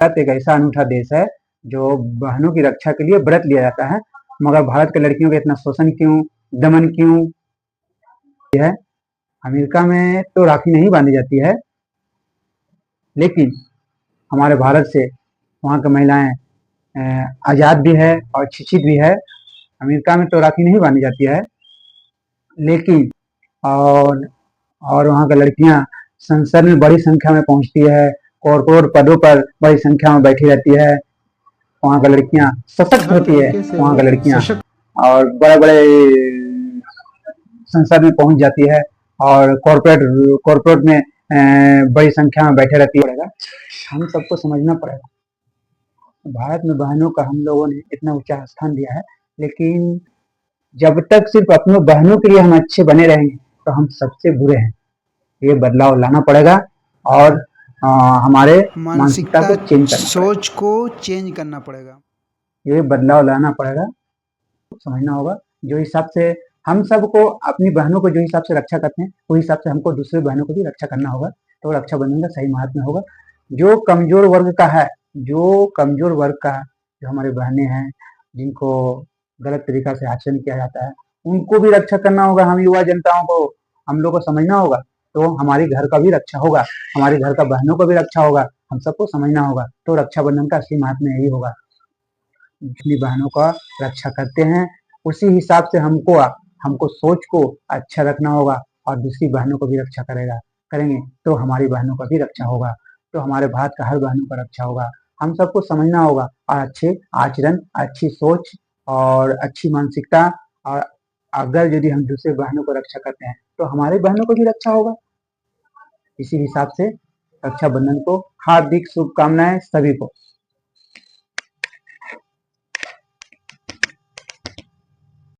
भारत एक ऐसा अनूठा देश है जो बहनों की रक्षा के लिए व्रत लिया जाता है। मगर भारत के लड़कियों का इतना शोषण क्यों, दमन क्यों है? अमेरिका में तो राखी नहीं बांधी जाती है, लेकिन हमारे भारत से वहाँ की महिलाएं आज़ाद भी है और शिक्षित भी है। अमेरिका में तो राखी नहीं बांधी जाती है, लेकिन और वहाँ की लड़कियां संसद में बड़ी संख्या में पहुंचती है, कॉर्पोरेट पदों पर बड़ी संख्या में बैठी रहती है। वहाँ की लड़कियां सशक्त हर होती है, तरीके से वहाँ की वो लड़कियां सशक्त और बड़े बड़े संसद में पहुंच जाती है और कॉर्पोरेट में बड़ी संख्या में बैठे रहती है। हम सबको समझना पड़ेगा, भारत में बहनों का हम लोगों ने इतना ऊंचा स्थान दिया है, लेकिन जब तक सिर्फ अपनों बहनों के लिए हम अच्छे बने रहेंगे तो हम सबसे बुरे हैं। ये बदलाव लाना पड़ेगा और हमारे मानसिकता मानसिकता को चेंज करना पड़ेगा। सोच को चेंज करना पड़ेगा। ये बदलाव लाना पड़ेगा, समझना होगा। जो हिसाब से हम सबको अपनी बहनों को जो हिसाब से रक्षा करते हैं, उस हिसाब से हमको दूसरी बहनों को भी रक्षा करना होगा, तो रक्षाबंधन का सही महात्म्य होगा। जो कमजोर वर्ग का है, जो कमजोर वर्ग का जो हमारी बहनें हैं, जिनको गलत तरीका से आचरण किया जाता है, उनको भी रक्षा करना होगा। हम युवा जनताओं को, हम लोग को समझना होगा, तो हमारे घर का भी रक्षा होगा, हमारे घर का बहनों का भी रक्षा होगा। हम सबको समझना होगा, तो रक्षाबंधन का असली महात्म्य यही होगा। अपनी बहनों का रक्षा करते हैं, उसी हिसाब से हमको सोच को अच्छा रखना होगा और दूसरी बहनों को भी रक्षा करेंगे तो हमारी बहनों का भी रक्षा होगा, तो हमारे भारत का हर बहनों का रक्षा होगा। हम सबको समझना होगा और अच्छे आचरण, अच्छी सोच और अच्छी मानसिकता, और अगर यदि हम दूसरे बहनों को रक्षा करते हैं तो हमारी बहनों को भी रक्षा होगा। इसी हिसाब से रक्षाबंधन को हार्दिक शुभकामनाएं सभी को।